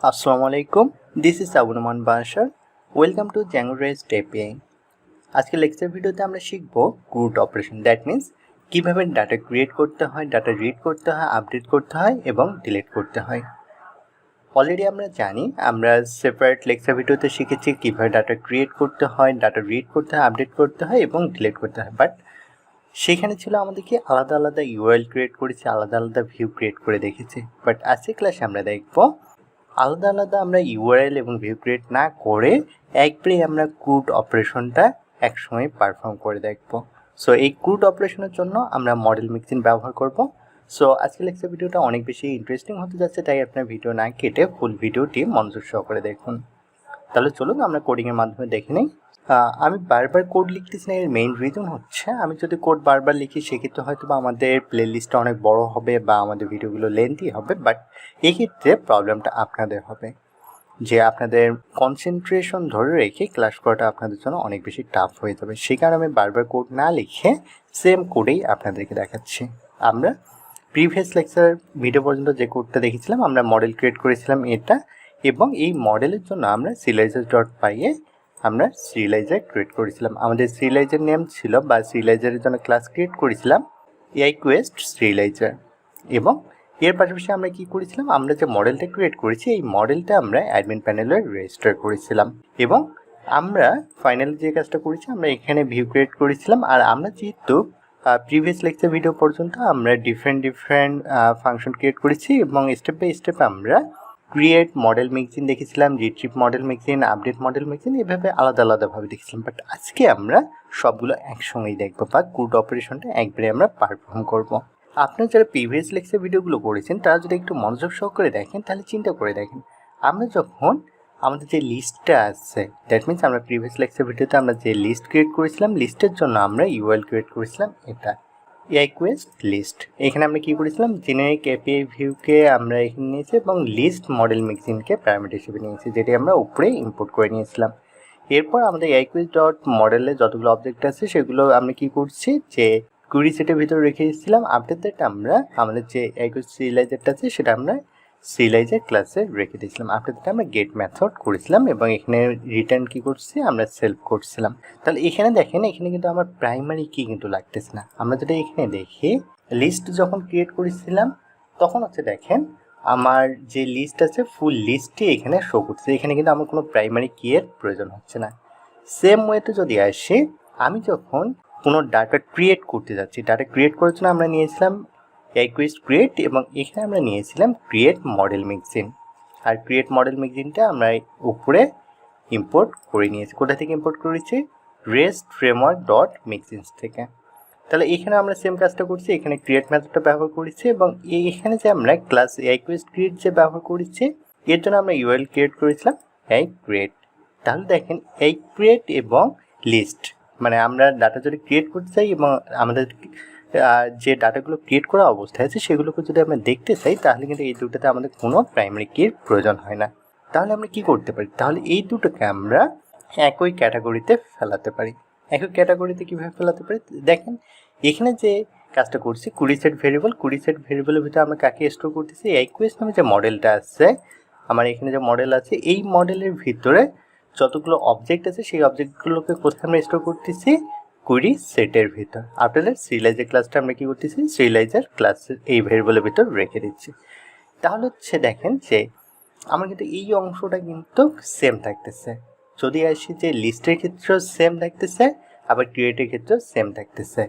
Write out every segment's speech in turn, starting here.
আসসালামু আলাইকুম, this is Abu Rahman Bashar. Welcome to Django RestAPI। আজকে লেকচার ভিডিওতে আমরা শিখব ক্রুট অপারেশন। দ্যাট মিন্স কীভাবে ডাটা ক্রিয়েট করতে হয়, ডাটা রিড করতে হয়, আপডেট করতে হয় এবং ডিলিট করতে হয়। অলরেডি আমরা জানি, আমরা সেপারেট লেকচার ভিডিওতে শিখেছি কীভাবে ডাটা ক্রিয়েট করতে হয়, ডাটা রিড করতে হয়, আপডেট করতে হয় এবং ডিলিট করতে হয়। বাট সেখানে ছিল আমাদেরকে আলাদা আলাদা ইউআরএল ক্রিয়েট করেছি, আলাদা আলাদা ভিউ ক্রিয়েট করে দেখেছি। বাট আজকের ক্লাসে আমরা দেখব আলাদা আলাদা আমরা ইউআরএল এবং ভিউ ক্রিয়েট না করে একবারে আমরা ক্রুট অপারেশনটা একসময় পারফর্ম করে দেখব। সো এই ক্রুট অপারেশনের জন্য আমরা মডেল মিক্সিং ব্যবহার করব। সো আজকের লেকচার ভিডিওটা অনেক বেশি ইন্টারেস্টিং হতে যাচ্ছে, তাই আপনার ভিডিও না কেটে ফুল ভিডিওটি মনোযোগ সহকারে দেখুন। তাহলে চলুন আমরা কোডিংয়ের মাধ্যমে দেখে নিই। আমি বারবার কোড লিখতেছি না, এর মেইন রিজন হচ্ছে আমি যদি কোড বারবার লিখি সেক্ষেত্রে হয়তো বা আমাদের প্লে লিস্টটা অনেক বড় হবে বা আমাদের ভিডিওগুলো লেন্থি হবে। বাট এক্ষেত্রে প্রবলেমটা আপনাদের হবে যে আপনাদের কনসেন্ট্রেশন ধরে রেখে ক্লাস করাটা আপনাদের জন্য অনেক বেশি টাফ হয়ে যাবে। সেই কারণে আমি বারবার কোড না লিখে সেম কোডেই আপনাদেরকে দেখাচ্ছি। আমরা প্রিভিয়াস লেকচার ভিডিও পর্যন্ত যে কোডটা দেখেছিলাম, আমরা মডেল ক্রিয়েট করেছিলাম এটা, এবং এই মডেলের জন্য আমরা serializer.py আমরা সিরিয়ালাইজার ক্রিয়েট করেছিলাম। আমাদের সিরিয়ালাইজার নেম ছিল বা সিরিয়ালাইজারের জন্য ক্লাস ক্রিয়েট করেছিলাম AIQuest সিরিয়ালাইজার। এবং এর পাশাপাশি আমরা কি করেছিলাম, আমরা যে মডেলটা ক্রিয়েট করেছি এই মডেলটা আমরা অ্যাডমিন প্যানেলে রেজিস্টার করেছিলাম। এবং আমরা ফাইনালি যে কাজটা করেছি, আমরা এখানে ভিউ ক্রিয়েট করেছিলাম। আর আমরা যেহেতু প্রিভিয়াস লেকচার ভিডিও পর্যন্ত আমরা ডিফারেন্ট ফাংশন ক্রিয়েট করেছি এবং স্টেপ বাই স্টেপ আমরা ক্রিয়েট মডেল মিক্সিং দেখেছিলাম, retrieve model mixing, update model mixing, এভাবে আলাদা আলাদাভাবে দেখেছিলাম। বাট আজকে আমরা সবগুলো একসঙ্গেই দেখবো বা ক্রুট অপারেশনটা একবারে আমরা পারফর্ম করব। আপনারা যারা প্রিভিয়াস লেকচার ভিডিওগুলো করেছেন তারা যদি একটু মনোযোগ সহকারে দেখেন তাহলে চিন্তা করে দেখেন, আমরা যখন আমাদের যে লিস্টটা আছে, দ্যাট মিনস আমরা প্রিভিয়াস লেকচার ভিডিওতে আমরা যে লিস্ট ক্রিয়েট করেছিলাম, লিস্টের জন্য আমরা ইউআরএল ক্রিয়েট করেছিলাম এটা AIQuest লিস্ট। এখানে আমরা কি করেছিলাম, জেনারিক এপিআই ভিউকে আমরা এখানে নিয়েছি এবং লিস্ট মডেল মিক্সিংকে প্যারামিটার হিসেবে নিয়েছি, যেটি আমরা উপরে ইম্পোর্ট করে নিয়েছিলাম। এরপর আমাদের AIQuest.model মডেলে অবজেক্ট আছে, সেগুলো আমরা কি করছি যে কুইরি সেটের ভিতরে রেখে দিয়েছিলাম। আফটার দ্যাট আমরা আমাদের যে AIQuest সিরিয়ালাইজারটা আছে সেটা আমরা সিরিয়ালাইজার ক্লাসে রেখে দিয়েছিলাম। আফটার দ্যাট আমরা গেট মেথড করেছিলাম এবং এখানে রিটার্ন কি করছি, আমরা সেলফ করছিলাম। তাহলে এখানে দেখেন, এখানে কিন্তু আমার প্রাইমারি কি কিন্তু লাগতেছে না। আমরা যেটা এখানে দেখি, লিস্ট যখন ক্রিয়েট করেছিলাম তখন হচ্ছে দেখেন আমার যে লিস্ট আছে ফুল লিস্টটি এখানে শো করছে। এখানে কিন্তু আমার কোনো প্রাইমারি কি এর প্রয়োজন হচ্ছে না। সেম ওয়েতে যদি আসি, আমি যখন কোনো ডাটা ক্রিয়েট করতে যাচ্ছি, ডাটা ক্রিয়েট করার জন্য আমরা নিয়েছিলাম AIQuest ক্রিয়েট এবং এখানে আমরা নিয়েছিলাম ক্রিয়েট মডেল মিক্সিং। আর ক্রিয়েট মডেল মিক্সিংটা আমরা উপরে ইম্পোর্ট করে নিয়েছি। কোথা থেকে ইম্পোর্ট করেছি, রেস্ট ফ্রেমওয়ার্ক ডট মিক্সিংস থেকে। তাহলে এখানে আমরা সেম কাজটা করছি, এখানে ক্রিয়েট মেথডটা ব্যবহার করেছি এবং এখানে যে আমরা ক্লাস AIQuest ক্রিয়েট যে ব্যবহার করেছি এর জন্য আমরা ইউআরএল ক্রিয়েট করেছিলাম AICreate। তাহলে দেখেন AICreate এবং লিস্ট, মানে আমরা ডাটা যদি ক্রিয়েট করতে চাই এবং আমাদের যে ডাটাগুলো ক্রিয়েট করা অবস্থায় আছে সেগুলোকে যদি আমরা দেখতে চাই তাহলে কিন্তু এই দুটোতে আমাদের কোনো প্রাইমারি কির প্রয়োজন হয় না। তাহলে আমরা কি করতে পারি, তাহলে এই দুটোকে আমরা একই ক্যাটাগরিতে ফেলাতে পারি। একই ক্যাটাগরিতে কীভাবে ফেলাতে পারি দেখেন, এখানে যে কাজটা করছি query set variable, query set ভেরিয়েবলের ভিতরে আমরা কাকে স্টোর করতেছি, AIQuest নামে যে মডেলটা আছে, আমার এখানে যে মডেল আছে এই মডেলের ভিতরে যতগুলো অবজেক্ট আছে সেই অবজেক্টগুলোকে কোথায় আমরা স্টোর করতেছি, কুইরি সেটের ভিতর। আপনাদের সিরিয়ালাইজার ক্লাসটা আমরা কি করতেছি, সিরিয়ালাইজার ক্লাস এই ভেরিয়েবলের ভিতর রেখে দিচ্ছি। তাহলে হচ্ছে দেখেন যে আমার কিন্তু এই অংশটা কিন্তু সেম থাকতেছে। যদি আসি যে লিস্টের ক্ষেত্রেও সেম থাকতেছে, আবার ক্রিয়েটের ক্ষেত্রেও সেম থাকতেছে।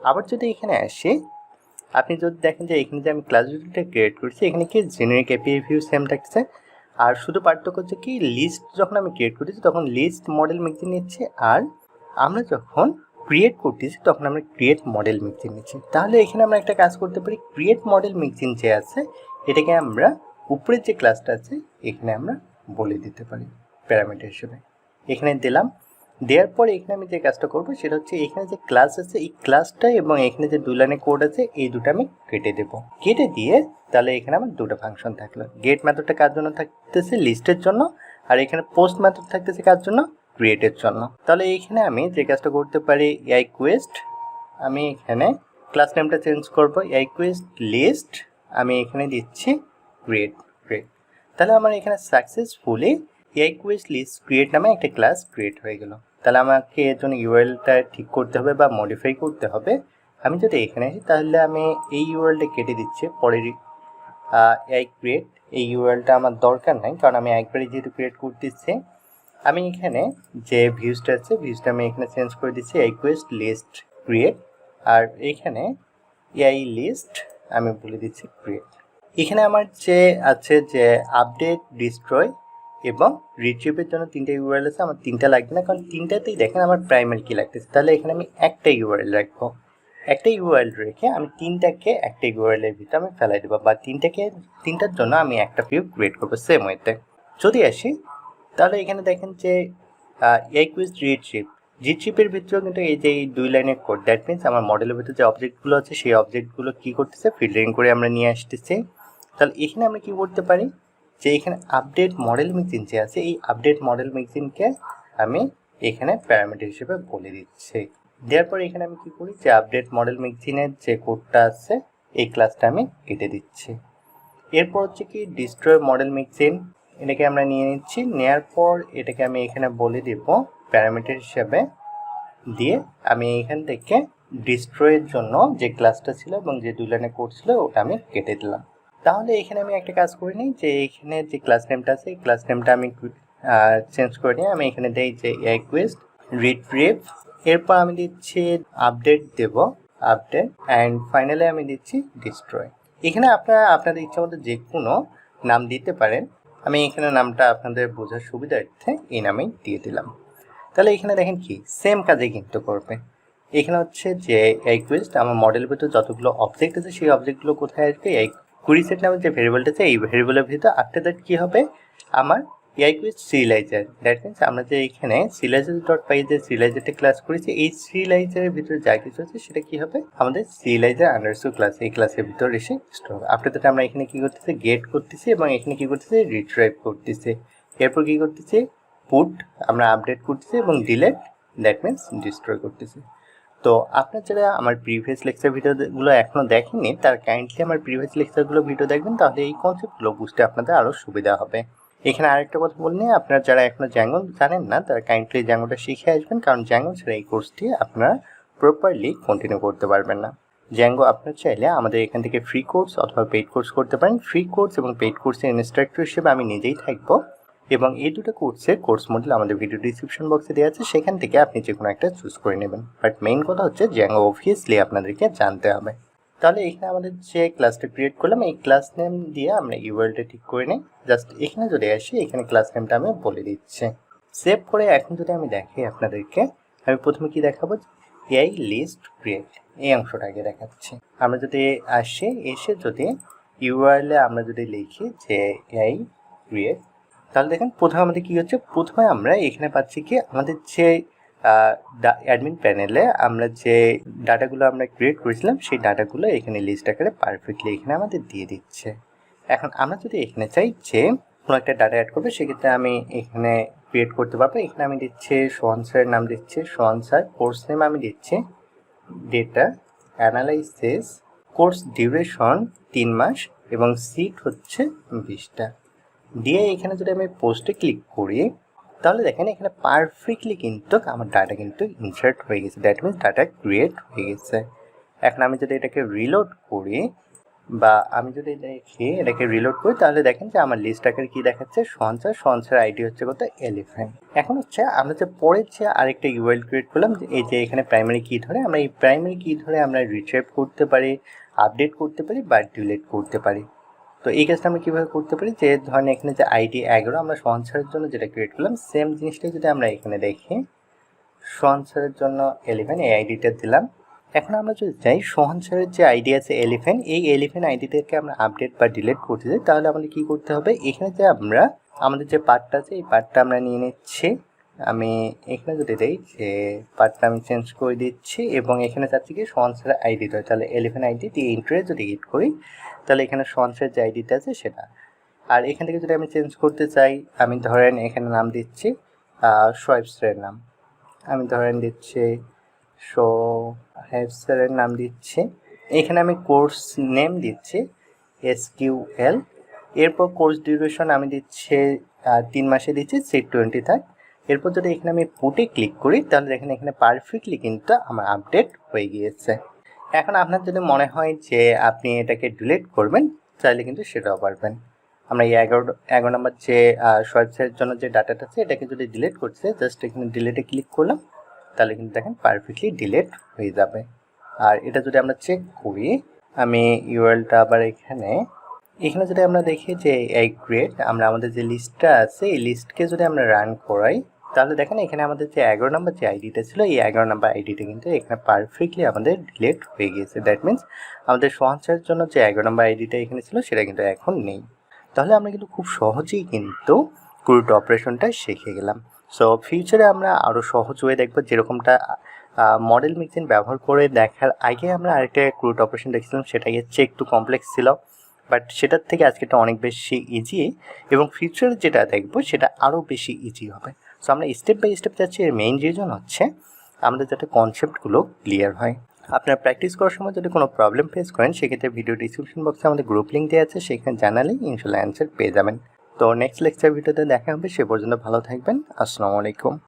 আবার যদি এখানে আসি, আপনি যদি দেখেন যে এখানে যে আমি ক্লাস ভিউটা ক্রিয়েট করছি এখানে কি জেনারিক এপিআই ভিউ সেম থাকছে। আর শুধু পার্থক্য হচ্ছে কি, লিস্ট যখন আমি ক্রিয়েট করতেছি তখন লিস্ট মডেল মিক্সিং নিচ্ছে, আর আমরা যখন ক্রিয়েট করতেছি তখন আমরা ক্রিয়েট মডেল মিক্সিং নিচ্ছি। তাহলে এখানে আমরা একটা কাজ করতে পারি, ক্রিয়েট মডেল মিক্সিং যে আছে এটাকে আমরা উপরের যে ক্লাসটা আছে এখানে আমরা বলে দিতে পারি প্যারামিটার হিসেবে। এখানে দিলাম, দেওয়ার পর এখানে আমি যে কাজটা করবো সেটা হচ্ছে এখানে যে ক্লাস আছে এই ক্লাসটা এবং এখানে যে দুই লাইনের কোড আছে এই দুটো আমি কেটে দেবো। কেটে দিয়ে তাহলে এখানে আমার দুটো ফাংশন থাকলো। গেট মেথডটা কার জন্য থাকতেছে, লিস্টের জন্য, আর এখানে পোস্ট মেথড থাকতেছে কার জন্য, ক্রিয়েটের জন্য। তাহলে এইখানে আমি যে কাজটা করতে পারি, AIQuest আমি এখানে ক্লাস নেমটা চেঞ্জ করবো, AIQuest লিস্ট আমি এখানে দিচ্ছি ক্রিয়েট। তাহলে আমার এখানে successfully AI quiz list create নামে একটা ক্লাস ক্রিয়েট হয়ে গেল। তাহলে আমাকে এর জন্য ইউআরএলটা ঠিক করতে হবে বা মডিফাই করতে হবে। আমি যদি এখানে আসি তাহলে আমি এই ইউআরএলটা কেটে দিচ্ছি, পরের এআই ক্রিয়েট এই ইউআরএলটা আমার দরকার নাই, কারণ আমি একবারই যেহেতু ক্রিয়েট করতেছি। আমি এখানে যে ভিউজটা আছে ভিউজটা আমি এখানে চেঞ্জ করে দিচ্ছি এআই কুইজ লিস্ট ক্রিয়েট, আর এখানে এআই লিস্ট আমি বলে দিচ্ছি ক্রিয়েট। এখানে আমার যে আছে যে আপডেট, ডিস্ট্রয় এবং রিট্রিভের জন্য তিনটা ইউআরএল আছে। আমার তিনটা লাগবে না, কারণ তিনটাতেই দেখেন আমার প্রাইমারি কি লাগতেছে। তাহলে এখানে আমি একটা ইউআরএল রাখবো, একটা ইউআরএল রেখে আমি তিনটাকে একটা ইউআরএলের ভিতরে আমি ফেলাই দেবো, বা তিনটার জন্য আমি একটা ভিউ ক্রিয়েট করবো সেম ওয়েতে। যদি আসি তাহলে এখানে দেখেন যে এআই কুইজ রিট্রিভের ভিতরেও কিন্তু এই যে এই 2 লাইনের কোড, দ্যাট মিনস আমার মডেলের ভিতরে যে অবজেক্টগুলো আছে সেই অবজেক্টগুলো কী করতেছে, ফিল্টারিং করে আমরা নিয়ে আসতেছি। তাহলে এখানে আমরা কী করতে পারি যে এখানে আপডেট মডেল মিক্সিন যে আছে, এই আপডেট মডেল মিক্সিনকে আমি এখানে প্যারামিটার হিসেবে বলে দিচ্ছি। দেওয়ার পর এখানে আমি কী করি যে আপডেট মডেল মিক্সিনের যে কোডটা আছে এই ক্লাসটা আমি কেটে দিচ্ছি। এরপর হচ্ছে কি ডিস্ট্রয় মডেল মিক্সিন, এটাকে আমরা নিয়ে নিচ্ছি। নেওয়ার পর এটাকে আমি এখানে বলে দেব প্যারামিটার হিসেবে, দিয়ে আমি এখান থেকে ডিস্ট্রয়ের জন্য যে ক্লাসটা ছিল এবং যে 2 লাইনের কোড ছিল ওটা আমি কেটে দিলাম। তাহলে এখানে আমি একটা কাজ করে নিই যে এখানে যে ক্লাস নেমটা আছে এই ক্লাস নেমটা আমি চেঞ্জ করে নিই। আমি এখানে দিই যে এআই কুইজ রিট্রিভ, এরপর আমি দিচ্ছি আপডেট দেব, আপডেট, অ্যান্ড ফাইনালি আমি দিচ্ছি ডিস্ট্রয়। এখানে আপনারা আপনাদের ইচ্ছা মতো যে কোনো নাম দিতে পারেন। আমি এখানে নামটা আপনাদের বোঝার সুবিধার্থে এই নামেই দিয়ে দিলাম। তাহলে এখানে দেখেন কি সেম কাজে কিন্তু করবে। এখানে হচ্ছে যে এআই কুইজ আমার মডেলের ভিতরে যতগুলো অবজেক্ট আছে সেই অবজেক্টগুলো কোথায় আসবে, এই কুইরি সেট নামে যে ভেরিয়েবলটা আছে এই ভেরিয়েবলের ভিতরে। আফটার দ্যাট কী হবে, আমার এআই কুইজ সিরিয়ালাইজার, দ্যাট মিনস আমরা যে এখানে সিরিয়ালাইজার ডট পাই যে সিরিয়ালাইজারটা ক্লাস করেছি, এই সিরিয়ালাইজারের ভিতরে যা কিছু আছে সেটা কী হবে, আমাদের সিরিয়ালাইজার আন্ডারস্কোর ক্লাস এই ক্লাসের ভিতরে এসে স্টোর হবে। আফটার দ্যাট আমরা এখানে কী করতেছি, গেট করতেছি এবং এখানে কী করতেছি, রিট্রাইভ করতেছি। এরপর কী করতেছি, পুট আমরা আপডেট করতেছি এবং ডিলেট, দ্যাট মিনস ডিস্ট্রয় করতেছি। তো আপনার যারা আমার প্রিভিয়াস লেকচার ভিডিওগুলো এখনও দেখেননি তারা কাইন্ডলি আমার প্রিভিয়াস লেকচারগুলো ভিডিও দেখবেন, তাহলে এই কনসেপ্টগুলো বুঝতে আপনাদের আরও সুবিধা হবে। এখানে আরেকটা কথা বললে, আপনারা যারা এখনও জ্যাঙ্গো জানেন না তারা কাইন্ডলি জ্যাঙ্গোটা শিখে আসবেন, কারণ জ্যাঙ্গো ছাড়া এই কোর্সটি আপনারা প্রপারলি কন্টিনিউ করতে পারবেন না। জ্যাঙ্গো আপনার চাইলে আমাদের এখান থেকে ফ্রি কোর্স অথবা পেইড কোর্স করতে পারেন। ফ্রি কোর্স এবং পেইড কোর্সের ইনস্ট্রাক্টর হিসেবে আমি নিজেই থাকবো, এবং এই দুটো কোর্সের কোর্স মডেল আমাদের ভিডিও ডিসক্রিপশন বক্সে দেওয়া আছে, সেখান থেকে আপনি যে কোনো একটা চুজ করে নেবেন। বাট মেইন কথা হচ্ছে জ্যাঙ্গো অবভিয়াসলি আপনাদেরকে জানতে হবে। তাহলে এখানে আমাদের যে ক্লাসটা ক্রিয়েট করলাম এই ক্লাস নেম দিয়ে আমরা ইউআরএলটা ঠিক করে নিই। জাস্ট এখানে যদি আসি এখানে ক্লাস নেমটা আমি বলে দিচ্ছি। সেভ করে এখন যদি আমি দেখাই আপনাদেরকে, আমি প্রথমে কি দেখাবো, এআই লিস্ট ক্রিয়েট এই অংশটা আগে দেখাচ্ছি। আমরা যদি আসি, এসে যদি ইউআরএলে আমরা যদি লিখি যে এআই ক্রিয়েট, তাহলে দেখেন প্রথমে আমাদের কী হচ্ছে, প্রথমে আমরা এখানে পাচ্ছি কি আমাদের যে অ্যাডমিন প্যানেলে আমরা যে ডাটাগুলো আমরা ক্রিয়েট করেছিলাম সেই ডাটাগুলো এখানে লিস্ট আকারে পারফেক্টলি এখানে আমাদের দিয়ে দিচ্ছে। এখন আমরা যদি এখানে চাই যে কোনো একটা ডাটা অ্যাড করবে, সেক্ষেত্রে আমি এখানে ক্রিয়েট করতে পারবো। এখানে আমি দিচ্ছি সোহান স্যারের নাম দিচ্ছি সোহান স্যার, কোর্স নেম আমি দিচ্ছি ডেটা অ্যানালাইসিস, কোর্স ডিউরেশন 3 মাস এবং সিট হচ্ছে 20টা দিয়ে এখানে যদি আমি পোস্টে ক্লিক করি তাহলে দেখেন এখানে পারফেক্টলি কিন্তু আমার ডাটা কিন্তু ইনসার্ট হয়ে গেছে, দ্যাট মিনস ডাটা ক্রিয়েট হয়ে গেছে। এখন আমি যদি এটাকে রিলোড করি বা আমি যদি দেখি এটাকে রিলোড করি তাহলে দেখেন যে আমার লিস্ট আকারে কী দেখাচ্ছে, সঞ্চার আইডি হচ্ছে কত 11। এখন হচ্ছে আমরা যে পরের যে আরেকটা ইউআরএল ক্রিয়েট করলাম, এই যে এখানে প্রাইমারি কি ধরে আমরা এই প্রাইমারি কি ধরে আমরা রিট্রাইভ করতে পারি, আপডেট করতে পারি বা ডিলিট করতে পারি। তো এই কাজটা আমরা কীভাবে করতে পারি, যে ধরেন এখানে যে আইডি 11 আমরা সঞ্চারের জন্য যেটা ক্রিয়েট করলাম সেম জিনিসটাই যদি আমরা এখানে দেখি সঞ্চারের জন্য 11 এই আইডিটা দিলাম। এখন আমরা যদি চাই সোহান স্যারের যে আইডি আছে 11, এই 11 আইডিটাকে আমরা আপডেট বা ডিলিট করতে চাই, তাহলে আমাদের কী করতে হবে, এখানে যে আমরা আমাদের যে পার্টটা আছে এই পার্টটা আমরা নিয়ে নিচ্ছি। আমি এখানে যদি দিই যে পার্টটা আমি চেঞ্জ করে দিচ্ছি এবং এখানে চাচ্ছি কি সোহান স্যারের আইডিটা, তাহলে 11 আইডি দিয়ে ইন্টারে যদি হিট করি তাহলে এখানে সোহান স্যারের যে আইডিটা আছে সেটা। আর এখান থেকে যদি আমি চেঞ্জ করতে চাই, আমি ধরেন এখানে নাম দিচ্ছি সোহেব স্যারের নাম, আমি ধরেন দিচ্ছি সোহেব স্যারের নাম দিচ্ছি। এখানে আমি কোর্স নেম দিচ্ছি SQL এরপর কোর্স ডিউরেশন আমি দিচ্ছি 3 মাসে দিচ্ছি সেট 20 থাক। এরপর যদি এখানে আমি পুটে ক্লিক করি তাহলে দেখেন এখানে পারফেক্টলি কিন্তু আমার আপডেট হয়ে গিয়েছে। এখন আপনার যদি মনে হয় যে আপনি এটাকে ডিলিট করবেন চাইলে কিন্তু সেটাও পারবেন। আমরা এই 11 নম্বর যে সোয়াইপসের জন্য যে ডাটাটা আছে এটাকে যদি ডিলিট করতে জাস্ট এখানে ডিলিটে ক্লিক করলাম তাহলে কিন্তু দেখেন পারফেক্টলি ডিলিট হয়ে যাবে। আর এটা যদি আমরা চেক করি, আমি ইউআরএলটা আবার এখানে যদি আমরা দেখি যে এই গ্রেড আমরা আমাদের যে লিস্টটা আছে এই লিস্টকে যদি আমরা রান করাই তাহলে দেখেন এখানে আমাদের যে 11 নম্বর যে আইডিটা ছিল এই 11 নম্বর আইডিটা কিন্তু এখানে পারফেক্টলি আমাদের ডিলিট হয়ে গিয়েছে। দ্যাট মিনস আমাদের সোহান স্যারের জন্য যে 11 নম্বর আইডিটা এখানে ছিল সেটা কিন্তু এখন নেই। তাহলে আমরা কিন্তু খুব সহজেই কিন্তু ক্রুট অপারেশনটা শিখে গেলাম। সো ফিউচারে আমরা আরও সহজ হয়ে দেখবো, যেরকমটা মডেল মিক্সিন ব্যবহার করে দেখার আগে আমরা আরেকটা ক্রুট অপারেশন দেখছিলাম, সেটা হচ্ছে একটু কমপ্লেক্স ছিল, বাট সেটার থেকে আজকেটা অনেক বেশি ইজি, এবং ফিউচারে যেটা দেখবো সেটা আরও বেশি ইজি হবে। সো আমরা স্টেপ বাই স্টেপ যাচ্ছি। এর মেইন রিজন হচ্ছে আমাদের যাতে কনসেপ্টগুলো ক্লিয়ার হয়। আপনার প্র্যাকটিস করার সময় যদি কোনো প্রবলেম ফেস করেন সেক্ষেত্রে ভিডিও ডিসক্রিপশন বক্সে আমাদের গ্রুপ লিঙ্ক দেওয়া আছে, সেখানে জানালেই ইনশাল্লাহ অ্যান্সার পেয়ে যাবেন। তো নেক্সট লেকচার ভিডিওতে দেখা হবে, সে পর্যন্ত ভালো থাকবেন। আসসালামু আলাইকুম।